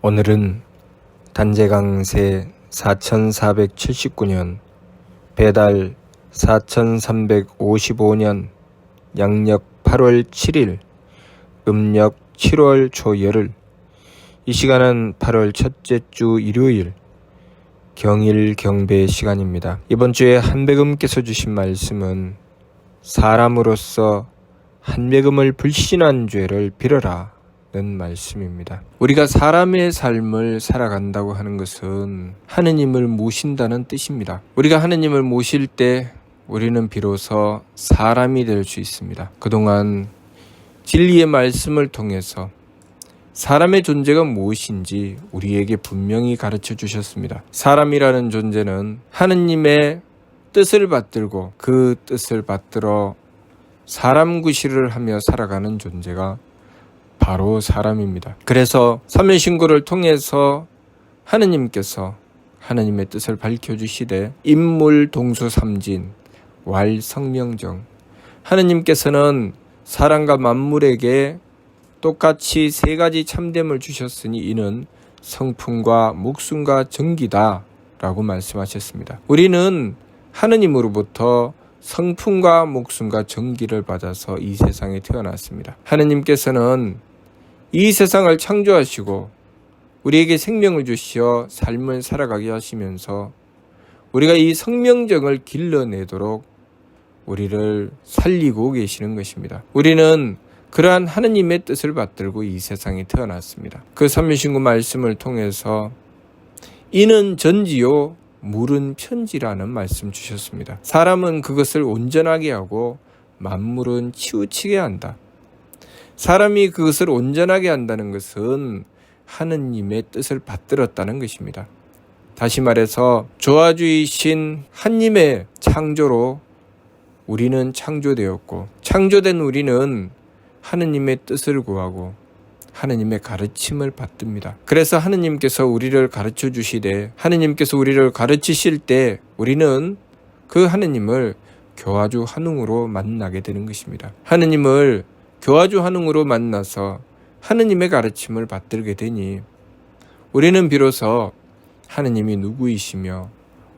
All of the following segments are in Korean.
오늘은 단제강세 4479년 배달 4355년 양력 8월 7일 음력 7월 초열흘. 이 시간은 8월 첫째 주 일요일 경일 경배 시간입니다. 이번 주에 한백음께서 주신 말씀은 사람으로서 한백음을 불신한 죄를 빌어라 는 말씀입니다. 우리가 사람의 삶을 살아간다고 하는 것은 하느님을 모신다는 뜻입니다. 우리가 하느님을 모실 때 우리는 비로소 사람이 될 수 있습니다. 그동안 진리의 말씀을 통해서 사람의 존재가 무엇인지 우리에게 분명히 가르쳐 주셨습니다. 사람이라는 존재는 하느님의 뜻을 받들고 그 뜻을 받들어 사람 구실을 하며 살아가는 존재가 바로 사람입니다. 그래서 사면신고를 통해서 하느님께서 하느님의 뜻을 밝혀주시되 인물 동수삼진 왈성명정, 하느님께서는 사람과 만물에게 똑같이 세 가지 참됨을 주셨으니 이는 성품과 목숨과 정기다 라고 말씀하셨습니다. 우리는 하느님으로부터 성품과 목숨과 정기를 받아서 이 세상에 태어났습니다. 하느님께서는 이 세상을 창조하시고 우리에게 생명을 주시어 삶을 살아가게 하시면서 우리가 이 성명정을 길러내도록 우리를 살리고 계시는 것입니다. 우리는 그러한 하느님의 뜻을 받들고 이 세상에 태어났습니다. 그 삼위신구 말씀을 통해서 이는 전지요 물은 편지라는 말씀 주셨습니다. 사람은 그것을 온전하게 하고 만물은 치우치게 한다. 사람이 그것을 온전하게 한다는 것은 하느님의 뜻을 받들었다는 것입니다. 다시 말해서 조화주이신 하느님의 창조로 우리는 창조되었고 창조된 우리는 하느님의 뜻을 구하고 하느님의 가르침을 받듭니다. 그래서 하느님께서 우리를 가르쳐 주시되 하느님께서 우리를 가르치실 때 우리는 그 하느님을 교화주 한웅으로 만나게 되는 것입니다. 하느님을 교화주 한웅으로 만나서 하느님의 가르침을 받들게 되니 우리는 비로소 하느님이 누구이시며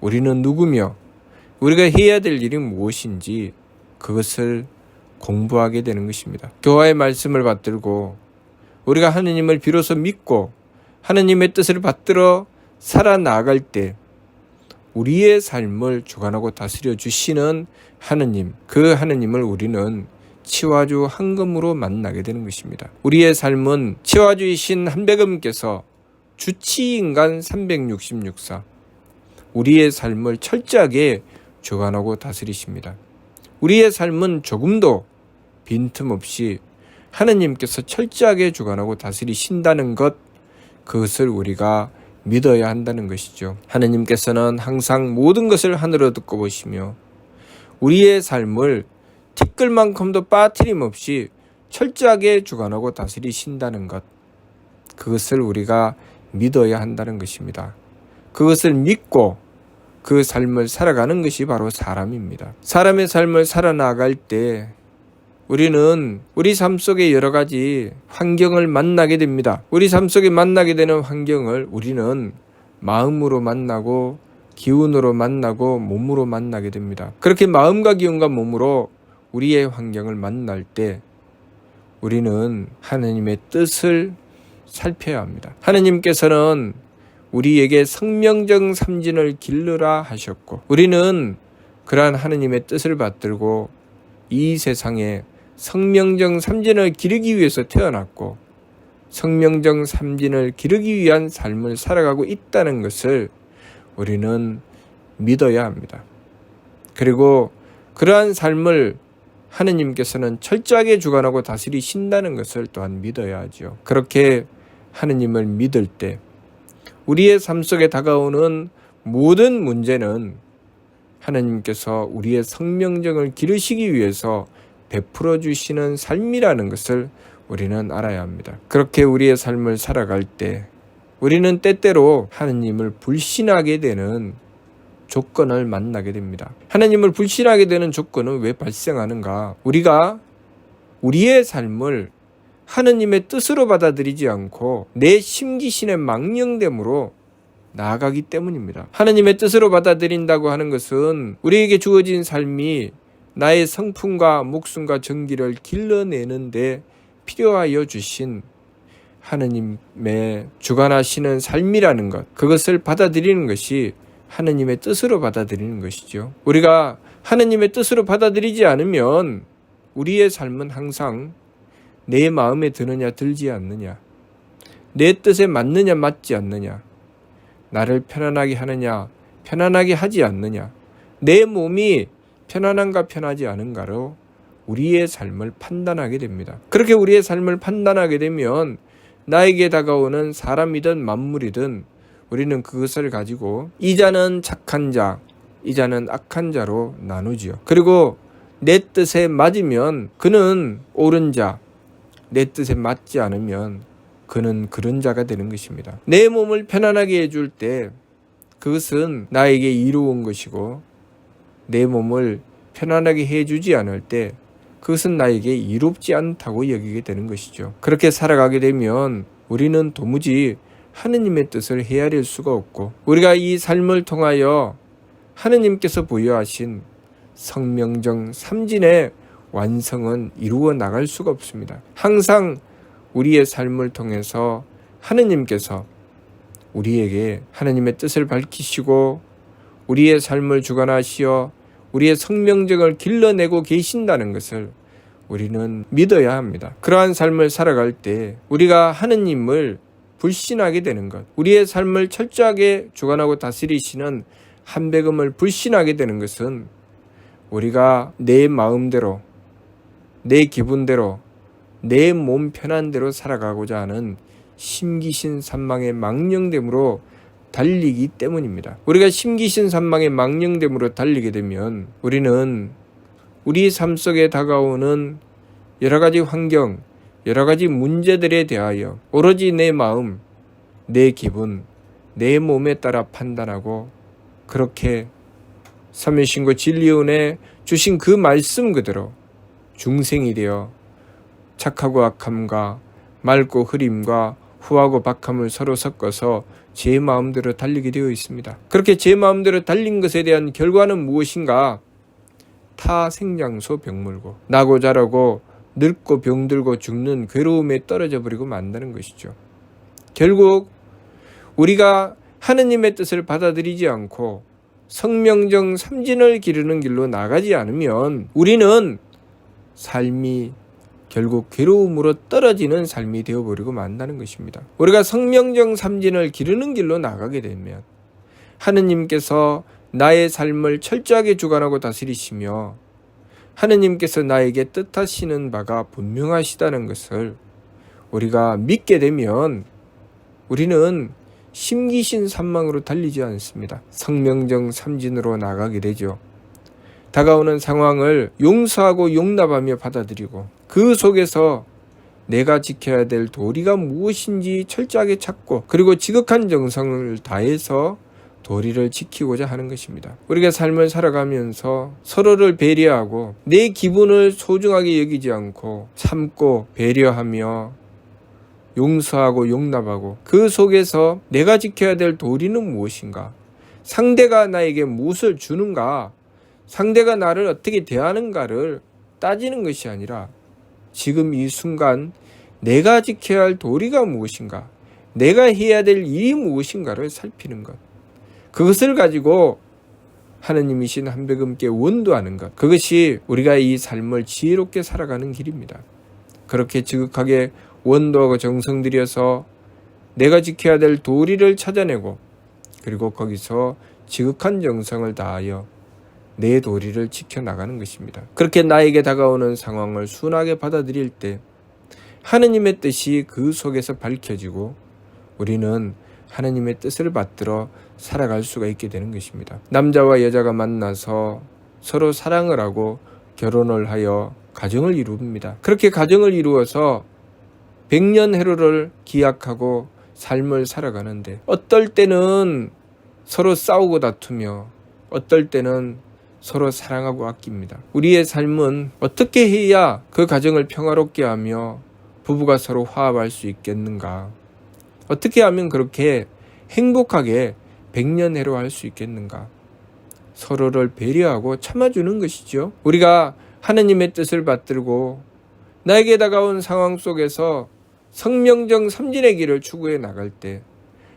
우리는 누구며 우리가 해야 될 일이 무엇인지 그것을 공부하게 되는 것입니다. 교화의 말씀을 받들고 우리가 하느님을 비로소 믿고 하느님의 뜻을 받들어 살아나갈 때 우리의 삶을 주관하고 다스려 주시는 하느님, 그 하느님을 우리는 치화주 한금으로 만나게 되는 것입니다. 우리의 삶은 치화주이신 한백음께서 주치인간 366사 우리의 삶을 철저하게 주관하고 다스리십니다. 우리의 삶은 조금도 빈틈없이 하느님께서 철저하게 주관하고 다스리신다는 것, 그것을 우리가 믿어야 한다는 것이죠. 하느님께서는 항상 모든 것을 하늘로 듣고 보시며 우리의 삶을 티끌만큼도 빠트림없이 철저하게 주관하고 다스리신다는 것, 그것을 우리가 믿어야 한다는 것입니다. 그것을 믿고 그 삶을 살아가는 것이 바로 사람입니다. 사람의 삶을 살아나갈 때 우리는 우리 삶 속에 여러 가지 환경을 만나게 됩니다. 우리 삶 속에 만나게 되는 환경을 우리는 마음으로 만나고 기운으로 만나고 몸으로 만나게 됩니다. 그렇게 마음과 기운과 몸으로 우리의 환경을 만날 때 우리는 하느님의 뜻을 살펴야 합니다. 하느님께서는 우리에게 성명정 삼진을 기르라 하셨고 우리는 그러한 하느님의 뜻을 받들고 이 세상에 성명정 삼진을 기르기 위해서 태어났고 성명정 삼진을 기르기 위한 삶을 살아가고 있다는 것을 우리는 믿어야 합니다. 그리고 그러한 삶을 하느님께서는 철저하게 주관하고 다스리신다는 것을 또한 믿어야 하죠. 그렇게 하느님을 믿을 때 우리의 삶 속에 다가오는 모든 문제는 하느님께서 우리의 성명정을 기르시기 위해서 베풀어 주시는 삶이라는 것을 우리는 알아야 합니다. 그렇게 우리의 삶을 살아갈 때 우리는 때때로 하느님을 불신하게 되는 조건을 만나게 됩니다. 하느님을 불신하게 되는 조건은 왜 발생하는가? 우리가 우리의 삶을 하느님의 뜻으로 받아들이지 않고 내 심기신의 망령됨으로 나아가기 때문입니다. 하느님의 뜻으로 받아들인다고 하는 것은 우리에게 주어진 삶이 나의 성품과 목숨과 정기를 길러내는데 필요하여 주신 하느님의 주관하시는 삶이라는 것, 그것을 받아들이는 것이 하느님의 뜻으로 받아들이는 것이죠. 우리가 하느님의 뜻으로 받아들이지 않으면 우리의 삶은 항상 내 마음에 드느냐 들지 않느냐, 내 뜻에 맞느냐 맞지 않느냐, 나를 편안하게 하느냐 편안하게 하지 않느냐, 내 몸이 편안한가 편하지 않은가로 우리의 삶을 판단하게 됩니다. 그렇게 우리의 삶을 판단하게 되면 나에게 다가오는 사람이든 만물이든 우리는 그것을 가지고 이 자는 착한 자, 이 자는 악한 자로 나누지요. 그리고 내 뜻에 맞으면 그는 옳은 자, 내 뜻에 맞지 않으면 그는 그런 자가 되는 것입니다. 내 몸을 편안하게 해줄 때 그것은 나에게 이로운 것이고, 내 몸을 편안하게 해주지 않을 때 그것은 나에게 이롭지 않다고 여기게 되는 것이죠. 그렇게 살아가게 되면 우리는 도무지 하느님의 뜻을 헤아릴 수가 없고, 우리가 이 삶을 통하여 하느님께서 부여하신 성명정 삼진의 완성은 이루어 나갈 수가 없습니다. 항상 우리의 삶을 통해서 하느님께서 우리에게 하느님의 뜻을 밝히시고 우리의 삶을 주관하시어 우리의 성명정을 길러내고 계신다는 것을 우리는 믿어야 합니다. 그러한 삶을 살아갈 때 우리가 하느님을 불신하게 되는 것, 우리의 삶을 철저하게 주관하고 다스리시는 한백음을 불신하게 되는 것은 우리가 내 마음대로, 내 기분대로, 내 몸 편한 대로 살아가고자 하는 심기신 산망의 망령됨으로 달리기 때문입니다. 우리가 심기신 산망의 망령됨으로 달리게 되면 우리는 우리 삶 속에 다가오는 여러 가지 환경, 여러 가지 문제들에 대하여 오로지 내 마음, 내 기분, 내 몸에 따라 판단하고, 그렇게 삼위신고 진리의 은혜 주신 그 말씀 그대로 중생이 되어 착하고 악함과 맑고 흐림과 후하고 박함을 서로 섞어서 제 마음대로 달리게 되어 있습니다. 그렇게 제 마음대로 달린 것에 대한 결과는 무엇인가? 타 생장소 병물고 나고 자라고 늙고 병들고 죽는 괴로움에 떨어져 버리고 만다는 것이죠. 결국 우리가 하느님의 뜻을 받아들이지 않고 성명정 삼진을 기르는 길로 나가지 않으면 우리는 삶이 결국 괴로움으로 떨어지는 삶이 되어버리고 만다는 것입니다. 우리가 성명정 삼진을 기르는 길로 나가게 되면 하느님께서 나의 삶을 철저하게 주관하고 다스리시며 하느님께서 나에게 뜻하시는 바가 분명하시다는 것을 우리가 믿게 되면 우리는 심기신 산망으로 달리지 않습니다. 성명정 삼진으로 나가게 되죠. 다가오는 상황을 용서하고 용납하며 받아들이고 그 속에서 내가 지켜야 될 도리가 무엇인지 철저하게 찾고, 그리고 지극한 정성을 다해서 도리를 지키고자 하는 것입니다. 우리가 삶을 살아가면서 서로를 배려하고 내 기분을 소중하게 여기지 않고 참고 배려하며 용서하고 용납하고, 그 속에서 내가 지켜야 될 도리는 무엇인가, 상대가 나에게 무엇을 주는가, 상대가 나를 어떻게 대하는가를 따지는 것이 아니라 지금 이 순간 내가 지켜야 할 도리가 무엇인가, 내가 해야 될 일이 무엇인가를 살피는 것, 그것을 가지고 하느님이신 한백음께 원도하는 것, 그것이 우리가 이 삶을 지혜롭게 살아가는 길입니다. 그렇게 지극하게 원도하고 정성 들여서 내가 지켜야 될 도리를 찾아내고, 그리고 거기서 지극한 정성을 다하여 내 도리를 지켜나가는 것입니다. 그렇게 나에게 다가오는 상황을 순하게 받아들일 때 하느님의 뜻이 그 속에서 밝혀지고 우리는 하느님의 뜻을 받들어 살아갈 수가 있게 되는 것입니다. 남자와 여자가 만나서 서로 사랑을 하고 결혼을 하여 가정을 이룹니다. 그렇게 가정을 이루어서 백년해로를 기약하고 삶을 살아가는데 어떨 때는 서로 싸우고 다투며 어떨 때는 서로 사랑하고 아낍니다. 우리의 삶은 어떻게 해야 그 가정을 평화롭게 하며 부부가 서로 화합할 수 있겠는가? 어떻게 하면 그렇게 행복하게 백년해로 할 수 있겠는가? 서로를 배려하고 참아주는 것이죠. 우리가 하느님의 뜻을 받들고 나에게 다가온 상황 속에서 성명정 삼진의 길을 추구해 나갈 때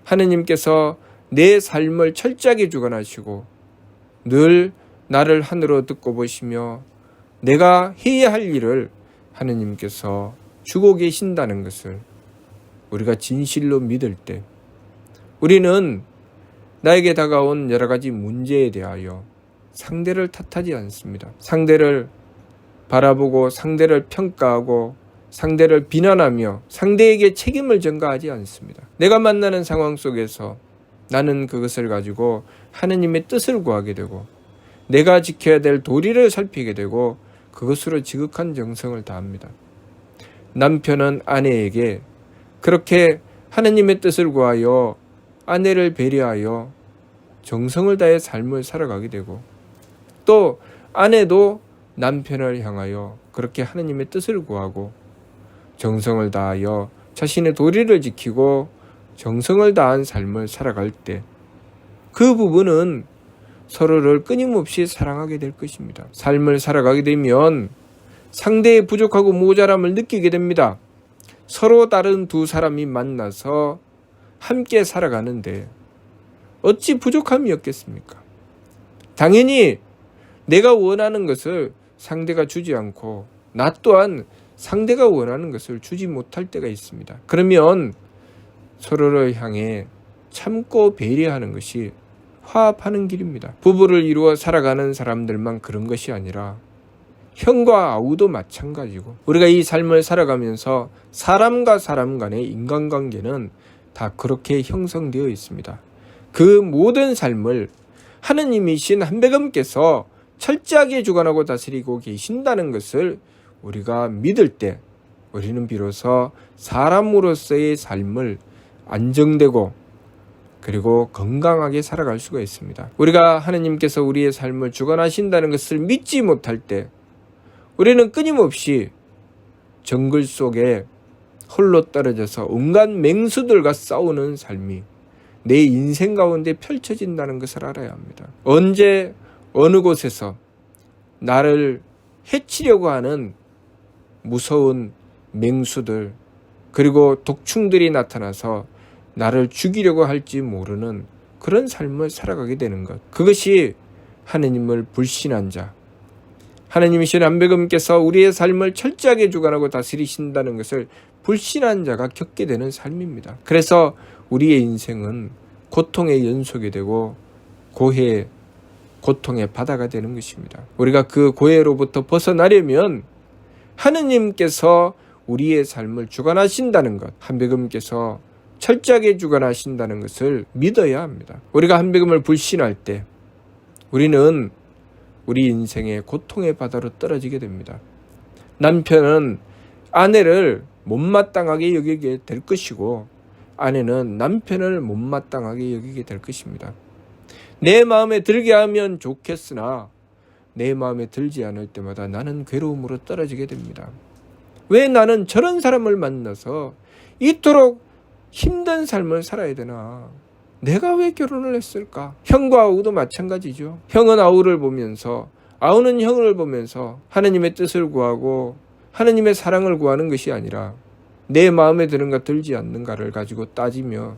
하느님께서 내 삶을 철저하게 주관하시고 늘 나를 하늘로 듣고 보시며 내가 해야 할 일을 하느님께서 주고 계신다는 것을 우리가 진실로 믿을 때 우리는 나에게 다가온 여러 가지 문제에 대하여 상대를 탓하지 않습니다. 상대를 바라보고 상대를 평가하고 상대를 비난하며 상대에게 책임을 전가하지 않습니다. 내가 만나는 상황 속에서 나는 그것을 가지고 하느님의 뜻을 구하게 되고 내가 지켜야 될 도리를 살피게 되고 그것으로 지극한 정성을 다합니다. 남편은 아내에게 그렇게 하느님의 뜻을 구하여 아내를 배려하여 정성을 다해 삶을 살아가게 되고 또 아내도 남편을 향하여 그렇게 하느님의 뜻을 구하고 정성을 다하여 자신의 도리를 지키고 정성을 다한 삶을 살아갈 때 그 부부는 서로를 끊임없이 사랑하게 될 것입니다. 삶을 살아가게 되면 상대의 부족하고 모자람을 느끼게 됩니다. 서로 다른 두 사람이 만나서 함께 살아가는데 어찌 부족함이 없겠습니까? 당연히 내가 원하는 것을 상대가 주지 않고 나 또한 상대가 원하는 것을 주지 못할 때가 있습니다. 그러면 서로를 향해 참고 배려하는 것이 화합하는 길입니다. 부부를 이루어 살아가는 사람들만 그런 것이 아니라 형과 아우도 마찬가지고 우리가 이 삶을 살아가면서 사람과 사람 간의 인간관계는 다 그렇게 형성되어 있습니다. 그 모든 삶을 하느님이신 한백음께서 철저하게 주관하고 다스리고 계신다는 것을 우리가 믿을 때 우리는 비로소 사람으로서의 삶을 안정되고 그리고 건강하게 살아갈 수가 있습니다. 우리가 하느님께서 우리의 삶을 주관하신다는 것을 믿지 못할 때 우리는 끊임없이 정글 속에 홀로 떨어져서 온갖 맹수들과 싸우는 삶이 내 인생 가운데 펼쳐진다는 것을 알아야 합니다. 언제 어느 곳에서 나를 해치려고 하는 무서운 맹수들 그리고 독충들이 나타나서 나를 죽이려고 할지 모르는 그런 삶을 살아가게 되는 것. 그것이 하느님을 불신한 자, 하느님이신 한백음께서 우리의 삶을 철저하게 주관하고 다스리신다는 것을 불신한 자가 겪게 되는 삶입니다. 그래서 우리의 인생은 고통의 연속이 되고 고해, 고통의 바다가 되는 것입니다. 우리가 그 고해로부터 벗어나려면 하느님께서 우리의 삶을 주관하신다는 것, 한백음께서 철저하게 주관하신다는 것을 믿어야 합니다. 우리가 한백음을 불신할 때 우리는 우리 인생의 고통의 바다로 떨어지게 됩니다. 남편은 아내를 못마땅하게 여기게 될 것이고 아내는 남편을 못마땅하게 여기게 될 것입니다. 내 마음에 들게 하면 좋겠으나 내 마음에 들지 않을 때마다 나는 괴로움으로 떨어지게 됩니다. 왜 나는 저런 사람을 만나서 이토록 힘든 삶을 살아야 되나? 내가 왜 결혼을 했을까? 형과 아우도 마찬가지죠. 형은 아우를 보면서 아우는 형을 보면서 하느님의 뜻을 구하고 하느님의 사랑을 구하는 것이 아니라 내 마음에 드는가 들지 않는가를 가지고 따지며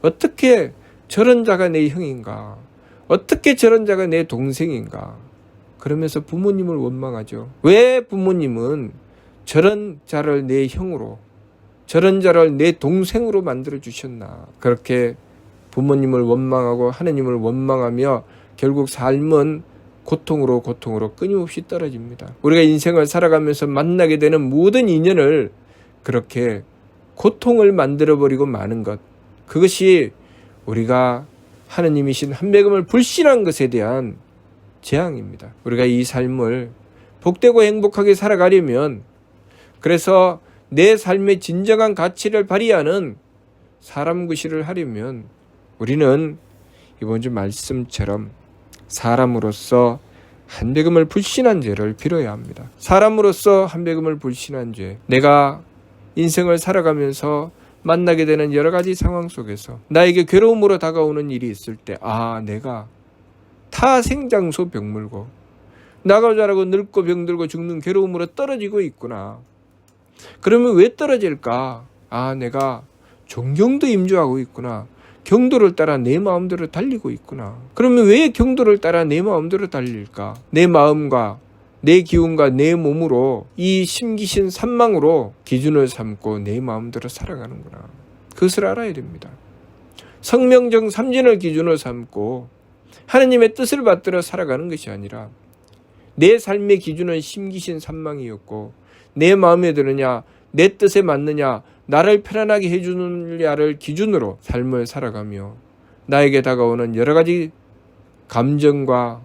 어떻게 저런 자가 내 형인가? 어떻게 저런 자가 내 동생인가? 그러면서 부모님을 원망하죠. 왜 부모님은 저런 자를 내 형으로 저런 자를 내 동생으로 만들어 주셨나? 그렇게 부모님을 원망하고 하느님을 원망하며 결국 삶은 고통으로 끊임없이 떨어집니다. 우리가 인생을 살아가면서 만나게 되는 모든 인연을 그렇게 고통을 만들어버리고 마는 것, 그것이 우리가 하느님이신 한백음을 불신한 것에 대한 재앙입니다. 우리가 이 삶을 복되고 행복하게 살아가려면, 그래서 내 삶의 진정한 가치를 발휘하는 사람 구실을 하려면 우리는 이번 주 말씀처럼 사람으로서 한백음을 불신한 죄를 빌어야 합니다. 사람으로서 한백음을 불신한 죄, 내가 인생을 살아가면서 만나게 되는 여러 가지 상황 속에서 나에게 괴로움으로 다가오는 일이 있을 때, 내가 타생장소 병물고 나가 자라고 늙고 병들고 죽는 괴로움으로 떨어지고 있구나. 그러면 왜 떨어질까? 내가 존경도 임조하고 있구나. 경도를 따라 내 마음대로 달리고 있구나. 그러면 왜 경도를 따라 내 마음대로 달릴까? 내 마음과 내 기운과 내 몸으로 이 심기신 산망으로 기준을 삼고 내 마음대로 살아가는구나. 그것을 알아야 됩니다. 성명정 삼진을 기준으로 삼고 하느님의 뜻을 받들어 살아가는 것이 아니라 내 삶의 기준은 심기신 산망이었고 내 마음에 드느냐, 내 뜻에 맞느냐, 나를 편안하게 해주느냐를 기준으로 삶을 살아가며 나에게 다가오는 여러 가지 감정과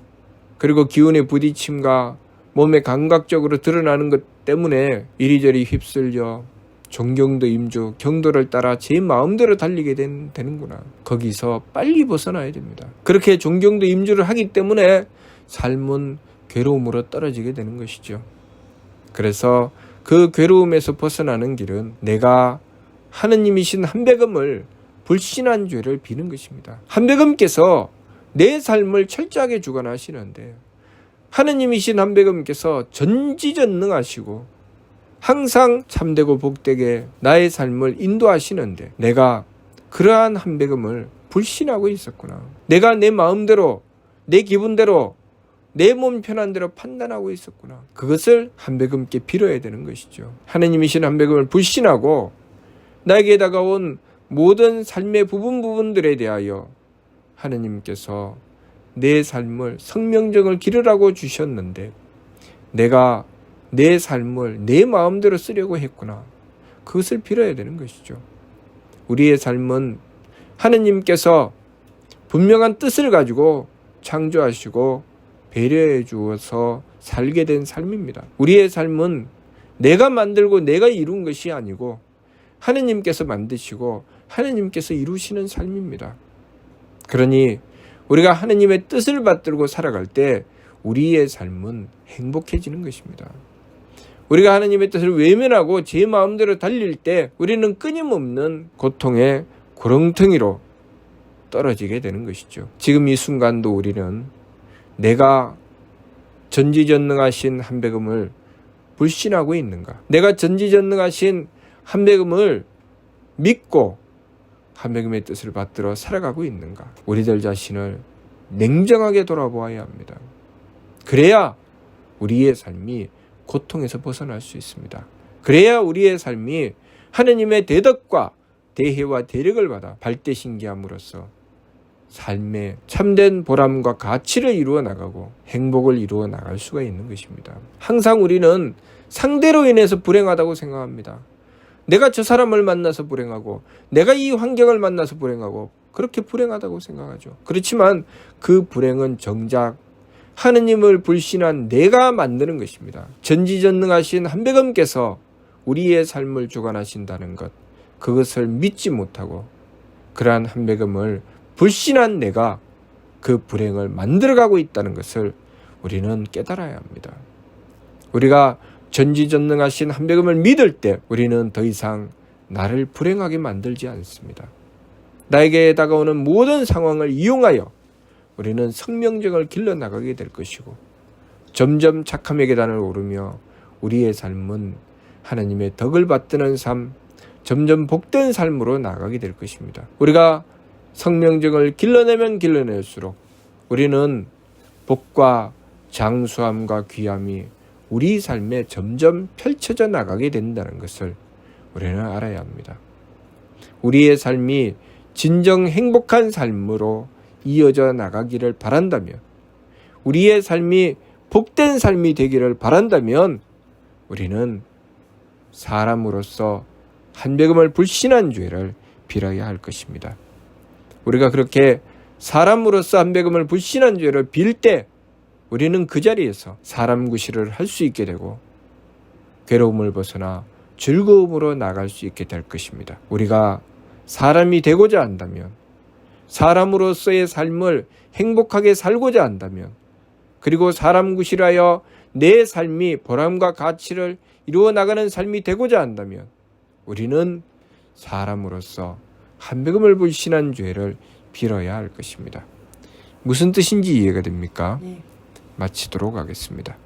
그리고 기운의 부딪힘과 몸에 감각적으로 드러나는 것 때문에 이리저리 휩쓸려 존경도 임조, 경도를 따라 제 마음대로 달리게 되는구나. 거기서 빨리 벗어나야 됩니다. 그렇게 존경도 임조를 하기 때문에 삶은 괴로움으로 떨어지게 되는 것이죠. 그래서 그 괴로움에서 벗어나는 길은 내가 하느님이신 한백음을 불신한 죄를 비는 것입니다. 한백음께서 내 삶을 철저하게 주관하시는데 하느님이신 한백음께서 전지전능하시고 항상 참되고 복되게 나의 삶을 인도하시는데 내가 그러한 한백음을 불신하고 있었구나. 내가 내 마음대로 내 기분대로 내 몸 편한 대로 판단하고 있었구나. 그것을 한백음께 빌어야 되는 것이죠. 하느님이신 한백음을 불신하고 나에게 다가온 모든 삶의 부분들에 대하여 하느님께서 내 삶을 성명정을 기르라고 주셨는데 내가 내 삶을 내 마음대로 쓰려고 했구나. 그것을 빌어야 되는 것이죠. 우리의 삶은 하느님께서 분명한 뜻을 가지고 창조하시고 배려해 주어서 살게 된 삶입니다. 우리의 삶은 내가 만들고 내가 이룬 것이 아니고 하느님께서 만드시고 하느님께서 이루시는 삶입니다. 그러니 우리가 하느님의 뜻을 받들고 살아갈 때 우리의 삶은 행복해지는 것입니다. 우리가 하느님의 뜻을 외면하고 제 마음대로 달릴 때 우리는 끊임없는 고통의 구렁텅이로 떨어지게 되는 것이죠. 지금 이 순간도 우리는 내가 전지전능하신 한백음을 불신하고 있는가? 내가 전지전능하신 한백음을 믿고 한백음의 뜻을 받들어 살아가고 있는가? 우리들 자신을 냉정하게 돌아보아야 합니다. 그래야 우리의 삶이 고통에서 벗어날 수 있습니다. 그래야 우리의 삶이 하느님의 대덕과 대혜와 대력을 받아 발대신기함으로써 삶의 참된 보람과 가치를 이루어 나가고 행복을 이루어 나갈 수가 있는 것입니다. 항상 우리는 상대로 인해서 불행하다고 생각합니다. 내가 저 사람을 만나서 불행하고 내가 이 환경을 만나서 불행하고 그렇게 불행하다고 생각하죠. 그렇지만 그 불행은 정작 하느님을 불신한 내가 만드는 것입니다. 전지전능하신 한백음께서 우리의 삶을 주관하신다는 것, 그것을 믿지 못하고 그러한 한백음을 불신한 내가 그 불행을 만들어가고 있다는 것을 우리는 깨달아야 합니다. 우리가 전지전능하신 한백음을 믿을 때 우리는 더 이상 나를 불행하게 만들지 않습니다. 나에게 다가오는 모든 상황을 이용하여 우리는 성명정을 길러나가게 될 것이고 점점 착함의 계단을 오르며 우리의 삶은 하나님의 덕을 받드는 삶, 점점 복된 삶으로 나가게 될 것입니다. 우리가 성명정을 길러내면 길러낼수록 우리는 복과 장수함과 귀함이 우리 삶에 점점 펼쳐져 나가게 된다는 것을 우리는 알아야 합니다. 우리의 삶이 진정 행복한 삶으로 이어져 나가기를 바란다면, 우리의 삶이 복된 삶이 되기를 바란다면 우리는 사람으로서 한백음을 불신한 죄를 빌어야 할 것입니다. 우리가 그렇게 사람으로서 한백음을 불신한 죄를 빌 때 우리는 그 자리에서 사람 구실을 할 수 있게 되고 괴로움을 벗어나 즐거움으로 나갈 수 있게 될 것입니다. 우리가 사람이 되고자 한다면, 사람으로서의 삶을 행복하게 살고자 한다면, 그리고 사람 구실하여 내 삶이 보람과 가치를 이루어 나가는 삶이 되고자 한다면 우리는 사람으로서 한백음을 불신한 죄를 빌어야 할 것입니다. 무슨 뜻인지 이해가 됩니까? 네. 마치도록 하겠습니다.